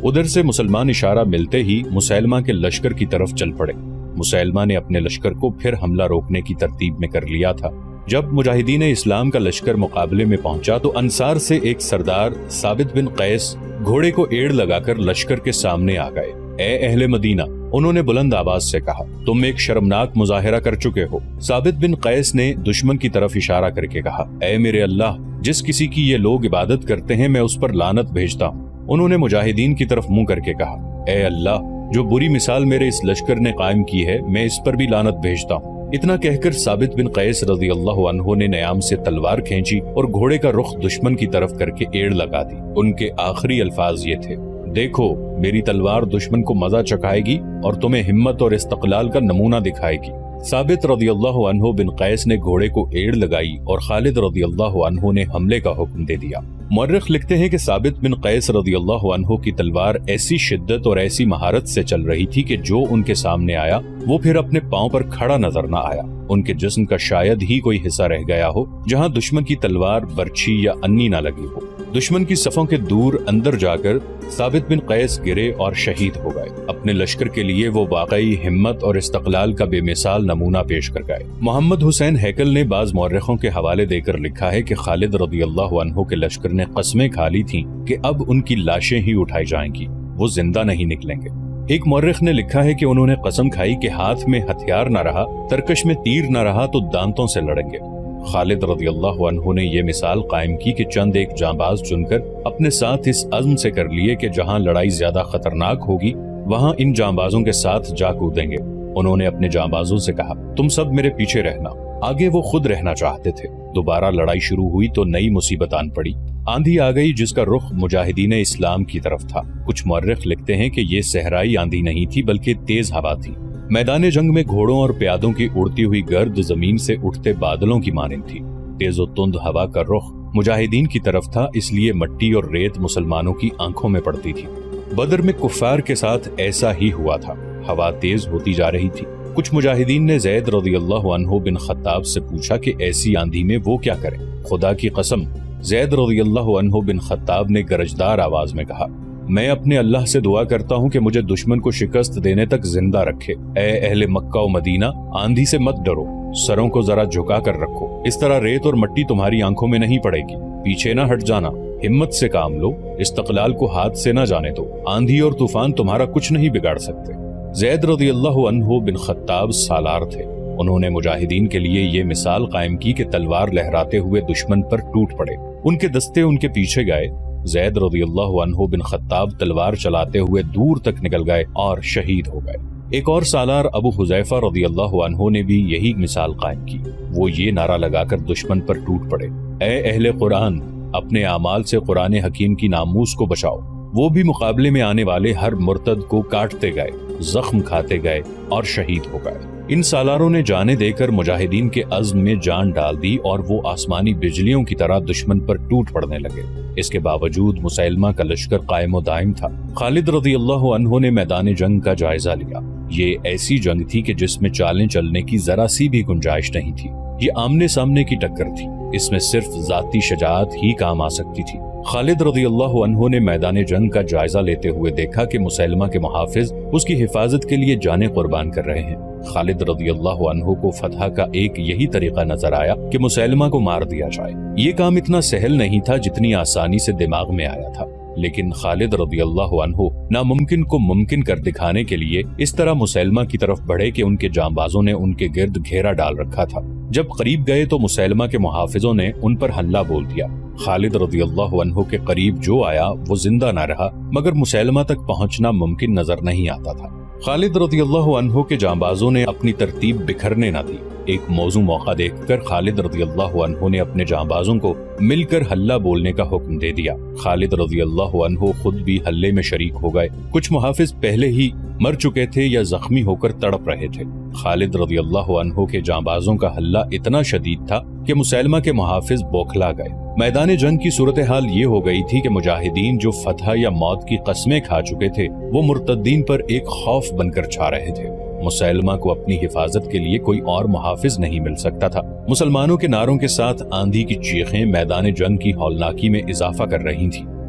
ادھر سے مسلمان اشارہ ملتے ہی مسیلمہ کے لشکر کی طرف چل پڑے۔ مسیلمہ نے اپنے لشکر کو پھر حملہ روکنے کی ترتیب میں کر لیا تھا۔ جب مجاہدین اسلام کا لشکر مقابلے میں پہنچا تو انصار سے ایک سردار ثابت بن قیس گھوڑے کو ایڑ لگا کر لشکر کے سامنے آ گئے۔ اے اہل مدینہ، انہوں نے بلند آواز سے کہا، تم ایک شرمناک مظاہرہ کر چکے ہو۔ ثابت بن قیس نے دشمن کی طرف اشارہ کر کے کہا، اے میرے اللہ، جس کسی کی یہ لوگ عبادت کرتے ہیں میں اس پر لعنت بھیجتا ہوں۔ انہوں نے مجاہدین کی طرف منہ کر کے کہا، اے اللہ، جو بری مثال میرے اس لشکر نے قائم کی ہے میں اس پر بھی لعنت بھیجتا ہوں۔ اتنا کہہ کر ثابت بن قیس رضی اللہ عنہ نے نیام سے تلوار کھینچی اور گھوڑے کا رخ دشمن کی طرف کر کے ایڑ لگا دی۔ ان کے آخری الفاظ یہ تھے، دیکھو میری تلوار دشمن کو مزہ چکھائے گی اور تمہیں ہمت اور استقلال کا نمونہ دکھائے گی۔ ثابت رضی اللہ عنہ بن قیس نے گھوڑے کو ایڑ لگائی اور خالد رضی اللہ عنہ نے حملے کا حکم دے دیا۔ مورخ لکھتے ہیں کہ ثابت بن قیس رضی اللہ عنہ کی تلوار ایسی شدت اور ایسی مہارت سے چل رہی تھی کہ جو ان کے سامنے آیا وہ پھر اپنے پاؤں پر کھڑا نظر نہ آیا۔ ان کے جسم کا شاید ہی کوئی حصہ رہ گیا ہو جہاں دشمن کی تلوار، برچھی یا انی نہ لگی ہو۔ دشمن کی صفوں کے دور اندر جا کر ثابت بن قیس گرے اور شہید ہو گئے۔ اپنے لشکر کے لیے وہ واقعی ہمت اور استقلال کا بے مثال نمونہ پیش کر گئے۔ محمد حسین ہیکل نے بعض مورخوں کے حوالے دے کر لکھا ہے کہ خالد رضی اللہ عنہ کے لشکر نے قسمیں کھا لی تھیں کہ اب ان کی لاشیں ہی اٹھائی جائیں گی، وہ زندہ نہیں نکلیں گے۔ ایک مورخ نے لکھا ہے کہ انہوں نے قسم کھائی کہ ہاتھ میں ہتھیار نہ رہا، ترکش میں تیر نہ رہا تو دانتوں سے لڑیں گے۔ خالد رضی اللہ عنہ نے یہ مثال قائم کی کہ چند ایک جانباز چن کر اپنے ساتھ اس عزم سے کر لیے کہ جہاں لڑائی زیادہ خطرناک ہوگی وہاں ان جانبازوں کے ساتھ جا کودیں گے۔ انہوں نے اپنے جانبازوں سے کہا، تم سب میرے پیچھے رہنا۔ آگے وہ خود رہنا چاہتے تھے۔ دوبارہ لڑائی شروع ہوئی تو نئی مصیبت آن پڑی۔ آندھی آ گئی جس کا رخ مجاہدین اسلام کی طرف تھا۔ کچھ مورخ لکھتے ہیں کہ یہ صحرائی آندھی نہیں تھی بلکہ تیز ہوا تھی۔ میدان جنگ میں گھوڑوں اور پیادوں کی اڑتی ہوئی گرد زمین سے اٹھتے بادلوں کی مانند تھی۔ تیز و تند ہوا کا رخ مجاہدین کی طرف تھا، اس لیے مٹی اور ریت مسلمانوں کی آنکھوں میں پڑتی تھی۔ بدر میں کفار کے ساتھ ایسا ہی ہوا تھا۔ ہوا تیز ہوتی جا رہی تھی۔ کچھ مجاہدین نے زید رضی اللہ عنہ بن خطاب سے پوچھا کہ ایسی آندھی میں وہ کیا کریں؟ خدا کی قسم، زید رضی اللہ عنہ بن خطاب نے گرجدار آواز میں کہا، میں اپنے اللہ سے دعا کرتا ہوں کہ مجھے دشمن کو شکست دینے تک زندہ رکھے۔ اے اہل مکہ و مدینہ، آندھی سے مت ڈرو، سروں کو ذرا جھکا کر رکھو، اس طرح ریت اور مٹی تمہاری آنکھوں میں نہیں پڑے گی۔ پیچھے نہ ہٹ جانا، ہمت سے کام لو، استقلال کو ہاتھ سے نہ جانے دو، آندھی اور طوفان تمہارا کچھ نہیں بگاڑ سکتے۔ زید رضی اللہ عنہ بن خطاب سالار تھے۔ انہوں نے مجاہدین کے لیے یہ مثال قائم کی کہ تلوار لہراتے ہوئے دشمن پر ٹوٹ پڑے۔ ان کے دستے ان کے پیچھے گئے۔ زید رضی اللہ عنہ بن خطاب تلوار چلاتے ہوئے دور تک نکل گئے اور شہید ہو گئے۔ ایک اور سالار ابو حذیفہ رضی اللہ عنہ نے بھی یہی مثال قائم کی۔ وہ یہ نعرہ لگا کر دشمن پر ٹوٹ پڑے، اے اہل قرآن، اپنے اعمال سے قرآن حکیم کی ناموس کو بچاؤ۔ وہ بھی مقابلے میں آنے والے ہر مرتد کو کاٹتے گئے، زخم کھاتے گئے اور شہید ہو گئے۔ ان سالاروں نے جانیں دے کر مجاہدین کے عزم میں جان ڈال دی اور وہ آسمانی بجلیوں کی طرح دشمن پر ٹوٹ پڑنے لگے۔ اس کے باوجود مسیلمہ کا لشکر قائم و دائم تھا۔ خالد رضی اللہ عنہ نے میدان جنگ کا جائزہ لیا۔ یہ ایسی جنگ تھی کہ جس میں چالیں چلنے کی ذرا سی بھی گنجائش نہیں تھی۔ یہ آمنے سامنے کی ٹکر تھی، اس میں صرف ذاتی شجاعت ہی کام آ سکتی تھی۔ خالد رضی اللہ عنہ نے میدان جنگ کا جائزہ لیتے ہوئے دیکھا کہ مسیلمہ کے محافظ اس کی حفاظت کے لیے جانیں قربان کر رہے ہیں۔ خالد رضی اللہ عنہ کو فتح کا ایک یہی طریقہ نظر آیا کہ مسیلمہ کو مار دیا جائے۔ یہ کام اتنا سہل نہیں تھا جتنی آسانی سے دماغ میں آیا تھا، لیکن خالد رضی اللہ عنہ ناممکن کو ممکن کر دکھانے کے لیے اس طرح مسیلمہ کی طرف بڑھے کہ ان کے جانبازوں نے ان کے گرد گھیرا ڈال رکھا تھا۔ جب قریب گئے تو مسیلمہ کے محافظوں نے ان پر حملہ بول دیا۔ خالد رضی اللہ عنہ کے قریب جو آیا وہ زندہ نہ رہا، مگر مسیلمہ تک پہنچنا ممکن نظر نہیں آتا تھا۔ خالد رضی اللہ عنہ کے جانبازوں نے اپنی ترتیب بکھرنے نہ دی۔ ایک موزوں موقع دیکھ کر خالد رضی اللہ عنہ نے اپنے جانبازوں کو مل کر حلہ بولنے کا حکم دے دیا۔ خالد رضی اللہ عنہ خود بھی حلے میں شریک ہو گئے۔ کچھ محافظ پہلے ہی مر چکے تھے یا زخمی ہو کر تڑپ رہے تھے۔ خالد رضی اللہ عنہ کے جانبازوں کا حلہ اتنا شدید تھا کہ مسیلمہ کے محافظ بوکھلا گئے۔ میدان جنگ کی صورتحال یہ ہو گئی تھی کہ مجاہدین جو فتح یا موت کی قسمیں کھا چکے تھے وہ مرتدین پر ایک خوف بن کر چھا رہے تھے۔ مسیلمہ کو اپنی حفاظت کے لیے کوئی اور محافظ نہیں مل سکتا تھا۔ مسلمانوں کے نعروں کے ساتھ آندھی کی چیخیں میدان جنگ کی ہولناکی میں اضافہ کر رہی تھیں۔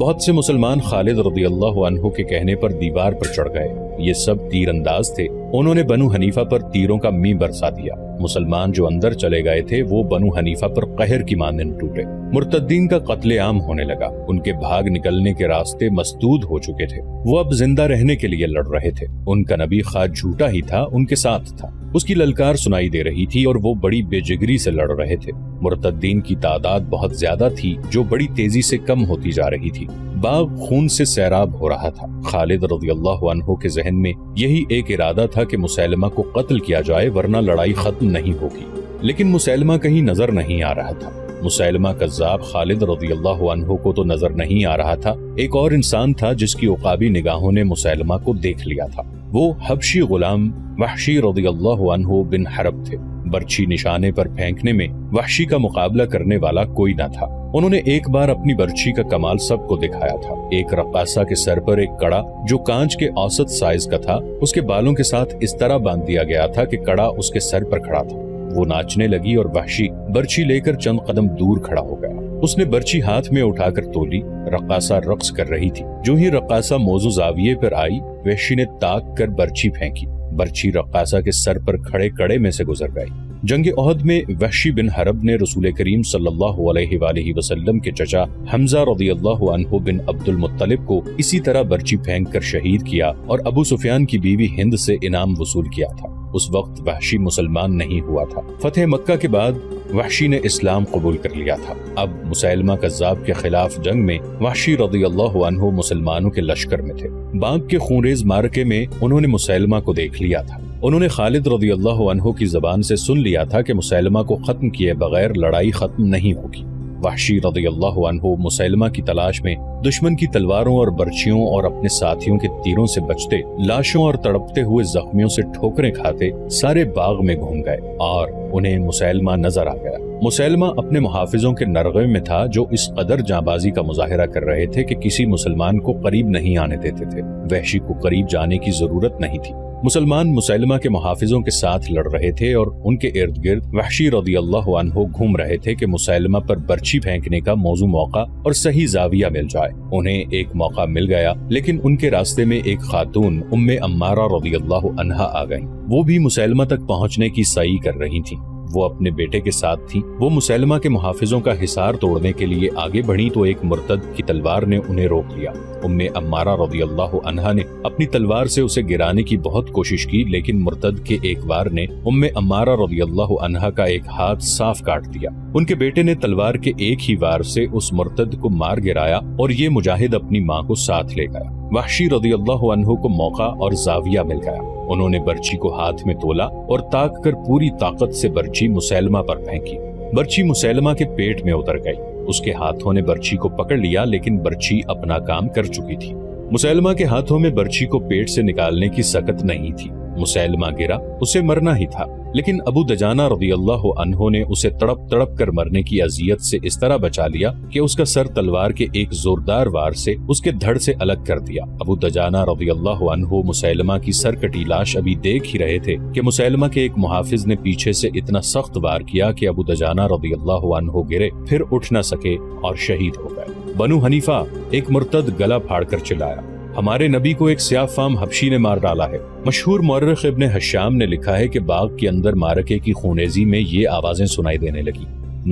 بہت سے مسلمان خالد رضی اللہ عنہ کے کہنے پر دیوار پر چڑھ گئے۔ یہ سب تیر انداز تھے۔ انہوں نے بنو حنیفہ پر تیروں کا می برسا دیا۔ مسلمان جو اندر چلے گئے تھے وہ بنو حنیفہ پر قہر کی مانند ٹوٹے۔ مرتدین کا قتل عام ہونے لگا۔ ان کے بھاگ نکلنے کے راستے مسدود ہو چکے تھے۔ وہ اب زندہ رہنے کے لیے لڑ رہے تھے۔ ان کا نبی خواہ جھوٹا ہی تھا، ان کے ساتھ تھا۔ اس کی للکار سنائی دے رہی تھی اور وہ بڑی بے جگری سے لڑ رہے تھے۔ مرتدین کی تعداد بہت زیادہ تھی جو بڑی تیزی سے کم ہوتی جا رہی تھی۔ باغ خون سے سیراب ہو رہا تھا۔ خالد رضی اللہ عنہ کے ذہن میں یہی ایک ارادہ تھا کہ مسیلمہ کو قتل کیا جائے ورنہ لڑائی ختم نہیں ہوگی، لیکن مسیلمہ کہیں نظر نہیں آ رہا تھا۔ مسیلمہ کذاب خالد رضی اللہ عنہ کو تو نظر نہیں آ رہا تھا، ایک اور انسان تھا جس کی عقابی نگاہوں نے مسیلمہ کو دیکھ لیا تھا۔ وہ حبشی غلام وحشی رضی اللہ عنہ بن حرب تھے۔ برچھی نشانے پر پھینکنے میں وحشی کا مقابلہ کرنے والا کوئی نہ تھا۔ انہوں نے ایک بار اپنی برچھی کا کمال سب کو دکھایا تھا۔ ایک رقاصہ کے سر پر ایک کڑا جو کانچ کے اوسط سائز کا تھا، اس کے بالوں کے ساتھ اس طرح باندھ دیا گیا تھا کہ کڑا اس کے سر پر کھڑا تھا۔ وہ ناچنے لگی اور وحشی برچھی لے کر چند قدم دور کھڑا ہو گیا۔ اس نے برچھی ہاتھ میں اٹھا کر تولی۔ رقاصہ رقص کر رہی تھی۔ جو ہی رقاصہ موضوع زاویے پر آئی، وحشی نے تاک کر برچھی پھینکی۔ برچھی رقاصہ کے سر پر کھڑے کڑے میں سے گزر گئی۔ جنگ احد میں وحشی بن حرب نے رسول کریم صلی اللہ علیہ وآلہ وسلم کے چچا حمزہ رضی اللہ عنہ بن عبد المطلب کو اسی طرح برچھی پھینک کر شہید کیا اور ابو سفیان کی بیوی ہند سے انعام وصول کیا تھا۔ اس وقت وحشی مسلمان نہیں ہوا تھا۔ فتح مکہ کے بعد وحشی نے اسلام قبول کر لیا تھا۔ اب مسیلمہ کذاب کے خلاف جنگ میں وحشی رضی اللہ عنہ مسلمانوں کے لشکر میں تھے۔ باغ کے خونریز معرکے میں انہوں نے مسیلمہ کو دیکھ لیا تھا۔ انہوں نے خالد رضی اللہ عنہ کی زبان سے سن لیا تھا کہ مسیلمہ کو ختم کیے بغیر لڑائی ختم نہیں ہوگی۔ وحشی رضی اللہ عنہ مسیلمہ کی تلاش میں دشمن کی تلواروں اور برچھیوں اور اپنے ساتھیوں کے تیروں سے بچتے، لاشوں اور تڑپتے ہوئے زخمیوں سے ٹھوکریں کھاتے سارے باغ میں گھوم گئے اور انہیں مسیلمہ نظر آ گیا۔ مسیلمہ اپنے محافظوں کے نرغے میں تھا جو اس قدر جانبازی کا مظاہرہ کر رہے تھے کہ کسی مسلمان کو قریب نہیں آنے دیتے تھے۔ وحشی کو قریب جانے کی ضرورت نہیں تھی۔ مسلمان مسیلمہ کے محافظوں کے ساتھ لڑ رہے تھے اور ان کے ارد گرد وحشی رضی اللہ عنہ گھوم رہے تھے کہ مسیلمہ پر برچھی پھینکنے کا موزوں موقع اور صحیح زاویہ مل جائے۔ انہیں ایک موقع مل گیا، لیکن ان کے راستے میں ایک خاتون ام عمارہ رضی اللہ عنہا آ گئیں۔ وہ بھی مسیلمہ تک پہنچنے کی سعی کر رہی تھیں۔ وہ اپنے بیٹے کے ساتھ تھی۔ وہ مسیلمہ کے محافظوں کا حصار توڑنے کے لیے آگے بڑھی تو ایک مرتد کی تلوار نے انہیں روک لیا۔ ام عمارہ رضی اللہ عنہا نے اپنی تلوار سے اسے گرانے کی بہت کوشش کی، لیکن مرتد کے ایک وار نے ام عمارہ رضی اللہ عنہا کا ایک ہاتھ صاف کاٹ دیا۔ ان کے بیٹے نے تلوار کے ایک ہی وار سے اس مرتد کو مار گرایا اور یہ مجاہد اپنی ماں کو ساتھ لے گیا۔ وحشی رضی اللہ عنہ کو موقع اور زاویہ مل گیا۔ انہوں نے برچھی کو ہاتھ میں تولا اور تاک کر پوری طاقت سے برچھی مسیلمہ پر پھینکی۔ برچھی مسیلمہ کے پیٹ میں اتر گئی۔ اس کے ہاتھوں نے برچھی کو پکڑ لیا، لیکن برچھی اپنا کام کر چکی تھی۔ مسیلمہ کے ہاتھوں میں برچھی کو پیٹ سے نکالنے کی سکت نہیں تھی۔ مسیلمہ گرا، اسے مرنا ہی تھا، لیکن ابو دجانہ رضی اللہ عنہ نے اسے تڑپ تڑپ کر مرنے کی اذیت سے اس طرح بچا لیا کہ اس کا سر تلوار کے ایک زوردار وار سے اس کے دھڑ سے الگ کر دیا۔ ابو دجانہ رضی اللہ عنہ مسیلمہ کی سر کٹی لاش ابھی دیکھ ہی رہے تھے کہ مسیلمہ کے ایک محافظ نے پیچھے سے اتنا سخت وار کیا کہ ابو دجانہ رضی اللہ عنہ گرے، پھر اٹھ نہ سکے اور شہید ہو گئے۔ بنو حنیفہ، ایک مرتد گلا پھاڑ کر چلایا، ہمارے نبی کو ایک سیاہ فام حبشی نے مار ڈالا ہے۔ مشہور مورخ ابن حشام نے لکھا ہے کہ باغ کے اندر معرکے کی خونریزی میں یہ آوازیں سنائی دینے لگی،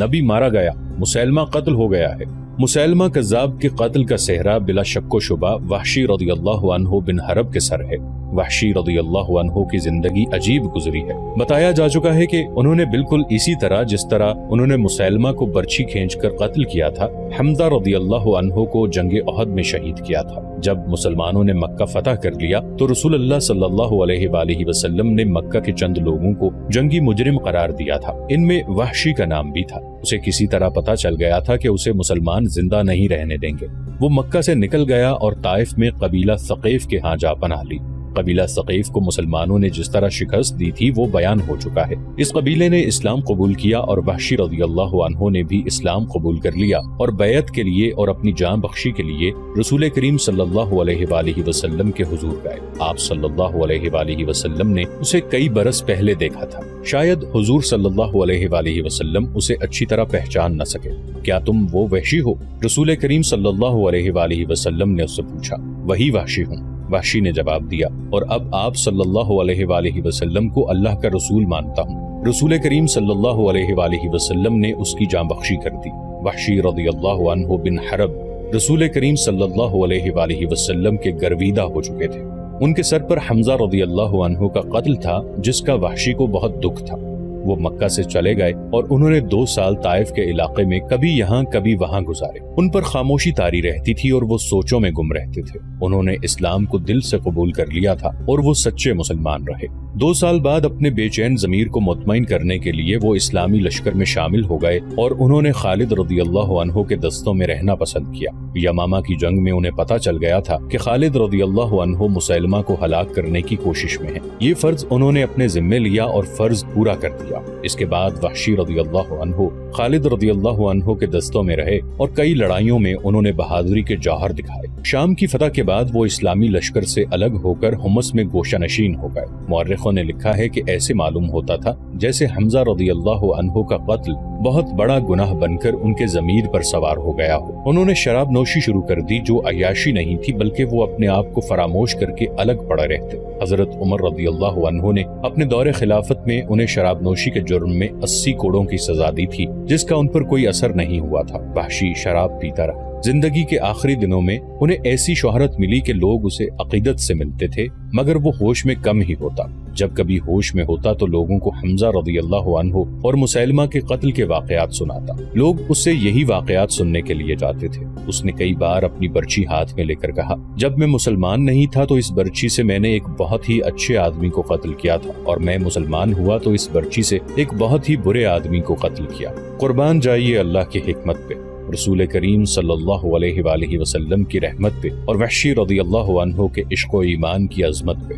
نبی مارا گیا، مسیلمہ قتل ہو گیا ہے۔ مسیلمہ کذاب کے قتل کا صحرا بلا شک و شبہ وحشی رضی اللہ عنہ بن حرب کے سر ہے۔ وحشی رضی اللہ عنہ کی زندگی عجیب گزری ہے۔ بتایا جا چکا ہے کہ انہوں نے بالکل اسی طرح جس طرح انہوں نے مسیلمہ کو برچھی کھینچ کر قتل کیا تھا، حمزہ رضی اللہ عنہ کو جنگ احد میں شہید کیا تھا۔ جب مسلمانوں نے مکہ فتح کر لیا تو رسول اللہ صلی اللہ علیہ وآلہ وسلم نے مکہ کے چند لوگوں کو جنگی مجرم قرار دیا تھا۔ ان میں وحشی کا نام بھی تھا۔ اسے کسی طرح پتہ چل گیا تھا کہ اسے مسلمان زندہ نہیں رہنے دیں گے۔ وہ مکہ سے نکل گیا اور طائف میں قبیلہ ثقیف کے ہاں جا پناہ لی۔ قبیلہ ثقیف کو مسلمانوں نے جس طرح شکست دی تھی وہ بیان ہو چکا ہے۔ اس قبیلے نے اسلام قبول کیا اور وحشی رضی اللہ عنہ نے بھی اسلام قبول کر لیا اور بیعت کے لیے اور اپنی جان بخشی کے لیے رسول کریم صلی اللہ علیہ وآلہ وسلم کے حضور گئے۔ آپ صلی اللہ علیہ وآلہ وسلم نے اسے کئی برس پہلے دیکھا تھا، شاید حضور صلی اللہ علیہ وآلہ وسلم اسے اچھی طرح پہچان نہ سکے۔ کیا تم وہ وحشی ہو؟ رسول کریم صلی اللہ علیہ وآلہ وسلم نے اس سے پوچھا۔ وہی وحشی ہوں، وحشی نے جواب دیا، اور اب آپ صلی اللہ علیہ وآلہ وسلم کو اللہ کا رسول مانتا ہوں۔ رسول کریم صلی اللہ علیہ وآلہ وسلم نے اس کی جان بخشی کر دی۔ وحشی رضی اللہ عنہ بن حرب رسول کریم صلی اللہ علیہ وآلہ وسلم کے گرویدہ ہو چکے تھے۔ ان کے سر پر حمزہ رضی اللہ عنہ کا قتل تھا، جس کا وحشی کو بہت دکھ تھا۔ وہ مکہ سے چلے گئے اور انہوں نے 2 سال طائف کے علاقے میں کبھی یہاں کبھی وہاں گزارے۔ ان پر خاموشی طاری رہتی تھی اور وہ سوچوں میں گم رہتے تھے۔ انہوں نے اسلام کو دل سے قبول کر لیا تھا اور وہ سچے مسلمان رہے۔ 2 سال بعد اپنے بے چین ضمیر کو مطمئن کرنے کے لیے وہ اسلامی لشکر میں شامل ہو گئے اور انہوں نے خالد رضی اللہ عنہ کے دستوں میں رہنا پسند کیا۔ یمامہ کی جنگ میں انہیں پتہ چل گیا تھا کہ خالد رضی اللہ عنہ مسلمہ کو ہلاک کرنے کی کوشش میں ہیں۔ یہ فرض انہوں نے اپنے ذمے لیا اور فرض پورا کر دیا۔ اس کے بعد وحشی رضی اللہ عنہ خالد رضی اللہ عنہ کے دستوں میں رہے اور کئی لڑائیوں میں انہوں نے بہادری کے جوہر دکھائے۔ شام کی فتح کے بعد وہ اسلامی لشکر سے الگ ہو کر حمص میں گوشہ نشین ہو گئے۔ مورخوں نے لکھا ہے کہ ایسے معلوم ہوتا تھا جیسے حمزہ رضی اللہ عنہ کا قتل بہت بڑا گناہ بن کر ان کے ضمیر پر سوار ہو گیا ہو۔ انہوں نے شراب نوشی شروع کر دی، جو عیاشی نہیں تھی بلکہ وہ اپنے آپ کو فراموش کر کے الگ پڑے رہتے۔ حضرت عمر رضی اللہ عنہ نے اپنے دور خلافت میں انہیں شراب نوشی کے جرم میں 80 کوڑوں کی سزا دی تھی، جس کا ان پر کوئی اثر نہیں ہوا تھا۔ وحشی شراب پیتا رہا۔ زندگی کے آخری دنوں میں انہیں ایسی شہرت ملی کہ لوگ اسے عقیدت سے ملتے تھے، مگر وہ ہوش میں کم ہی ہوتا۔ جب کبھی ہوش میں ہوتا تو لوگوں کو حمزہ رضی اللہ عنہ اور مسلمہ کے قتل کے واقعات سناتا۔ لوگ اس سے یہی واقعات سننے کے لیے جاتے تھے۔ اس نے کئی بار اپنی برچی ہاتھ میں لے کر کہا، جب میں مسلمان نہیں تھا تو اس برچی سے میں نے ایک بہت ہی اچھے آدمی کو قتل کیا تھا، اور میں مسلمان ہوا تو اس برچی سے ایک بہت ہی برے آدمی کو قتل کیا۔ قربان جائیے اللہ کی حکمت پہ، رسول کریم صلی اللہ علیہ وآلہ وسلم کی رحمت پہ، اور وحشی رضی اللہ عنہ کے عشق و ایمان کی عظمت پہ۔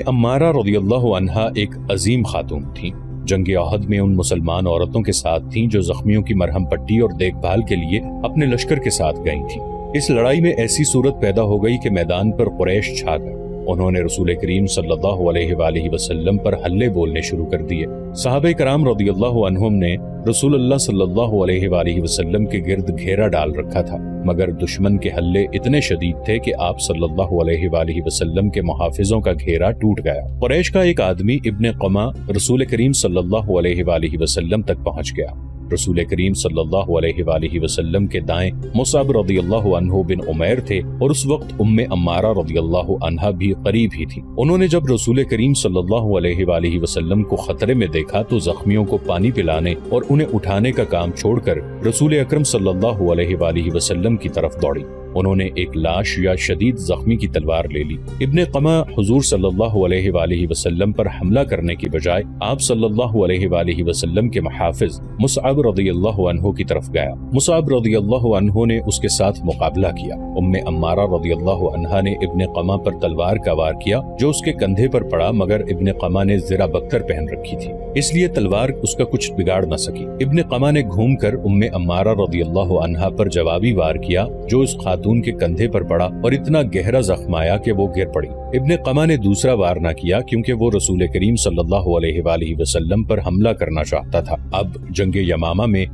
عمارہ رضی اللہ عنہا ایک عظیم خاتون تھیں۔ جنگ احد میں ان مسلمان عورتوں کے ساتھ تھیں جو زخمیوں کی مرہم پٹی اور دیکھ بھال کے لیے اپنے لشکر کے ساتھ گئی تھیں۔ اس لڑائی میں ایسی صورت پیدا ہو گئی کہ میدان پر قریش چھا گئے۔ انہوں نے رسول کریم صلی اللہ علیہ وآلہ وسلم پر حلے بولنے شروع کر دیے۔ صحابہ کرام رضی اللہ عنہم نے رسول اللہ صلی اللہ علیہ وآلہ وسلم کے گرد گھیرا ڈال رکھا تھا، مگر دشمن کے حلے اتنے شدید تھے کہ آپ صلی اللہ علیہ وآلہ وسلم کے محافظوں کا گھیرا ٹوٹ گیا۔ قریش کا ایک آدمی ابن قما رسول کریم صلی اللہ علیہ وآلہ وسلم تک پہنچ گیا۔ رسول کریم صلی اللہ علیہ وآلہ وسلم کے دائیں مصعب رضی اللہ عنہ بن عمیر تھے، اور اس وقت عمارہ رضی اللہ عنہا بھی قریب ہی تھی۔ انہوں نے جب رسول کریم صلی اللہ علیہ وآلہ وسلم کو خطرے میں دیکھا تو زخمیوں کو پانی پلانے اور انہیں اٹھانے کا کام چھوڑ کر رسول اکرم صلی اللہ علیہ وآلہ وسلم کی طرف دوڑی۔ انہوں نے ایک لاش یا شدید زخمی کی تلوار لے لی۔ ابن قما حضور صلی اللہ علیہ وآلہ وسلم پر حملہ کرنے کی بجائے آپ صلی اللہ علیہ وآلہ وسلم کے محافظ مصعب رضی اللہ عنہ کی طرف گیا۔ مصعب رضی اللہ عنہ نے اس کے ساتھ مقابلہ کیا۔ عمارہ رضی اللہ عنہا نے ابن قما پر تلوار کا وار کیا جو اس کے کندھے پر پڑا، مگر ابن قما نے زرہ بکر پہن رکھی تھی، اس لیے تلوار اس کا کچھ بگاڑ نہ سکی۔ ابن قما نے گھوم کر عمارہ رضی اللہ عنہا پر جوابی وار کیا جو اس خاتون کے کندھے پر پڑا اور اتنا گہرا زخم آیا کہ وہ گر پڑی۔ ابن قما نے دوسرا وار نہ کیا کیونکہ وہ رسول کریم صلی اللہ علیہ وآلہ وسلم پر حملہ کرنا چاہتا تھا۔ اب جنگ یمامہ میں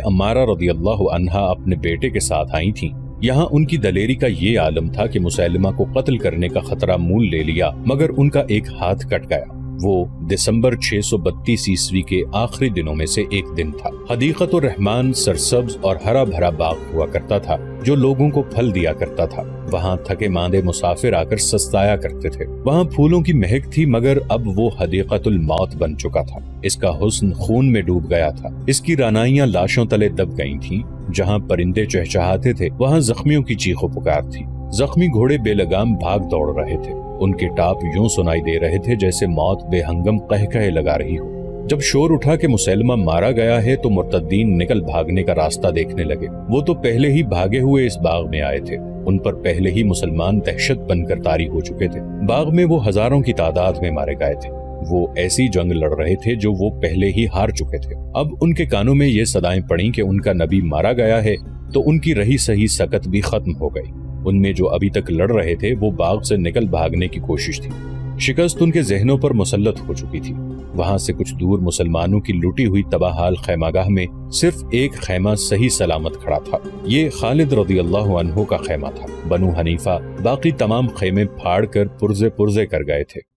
عمارہ رضی اللہ عنہا اپنے بیٹے کے ساتھ آئی تھیں۔ یہاں ان کی دلیری کا یہ عالم تھا کہ مسلمہ کو قتل کرنے کا خطرہ مول لے لیا، مگر ان کا ایک ہاتھ کٹ گیا۔ وہ دسمبر 632 عیسوی کے آخری دنوں میں سے ایک دن تھا۔ حدیقت الرحمن سرسبز اور ہرا بھرا باغ ہوا کرتا تھا جو لوگوں کو پھل دیا کرتا تھا۔ وہاں تھکے ماندے مسافر آ کر سستایا کرتے تھے۔ وہاں پھولوں کی مہک تھی، مگر اب وہ حدیقت الموت بن چکا تھا۔ اس کا حسن خون میں ڈوب گیا تھا۔ اس کی رانائیاں لاشوں تلے دب گئی تھیں۔ جہاں پرندے چہچہاتے تھے وہاں زخمیوں کی چیخ و پکار تھی۔ زخمی گھوڑے بے لگام بھاگ دوڑ رہے تھے۔ ان کے ٹاپ یوں سنائی دے رہے تھے جیسے موت بے ہنگم قہقہے لگا رہی ہو۔ جب شور اٹھا کہ مسیلمہ مارا گیا ہے تو مرتدین نکل بھاگنے کا راستہ دیکھنے لگے۔ وہ تو پہلے ہی بھاگے ہوئے اس باغ میں آئے تھے، ان پر پہلے ہی مسلمان دہشت بن کر طاری ہو چکے تھے۔ باغ میں وہ ہزاروں کی تعداد میں مارے گئے تھے۔ وہ ایسی جنگ لڑ رہے تھے جو وہ پہلے ہی ہار چکے تھے۔ اب ان کے کانوں میں یہ صدائیں پڑیں کہ ان کا نبی مارا گیا ہے تو ان کی رہی سہی سکت بھی ختم ہو گئی۔ ان میں جو ابھی تک لڑ رہے تھے وہ باغ سے نکل بھاگنے کی کوشش تھی۔ شکست ان کے ذہنوں پر مسلط ہو چکی تھی۔ وہاں سے کچھ دور مسلمانوں کی لوٹی ہوئی تباہ حال خیمہ گاہ میں صرف ایک خیمہ صحیح سلامت کھڑا تھا۔ یہ خالد رضی اللہ عنہ کا خیمہ تھا۔ بنو حنیفہ باقی تمام خیمے پھاڑ کر پرزے پرزے کر گئے تھے۔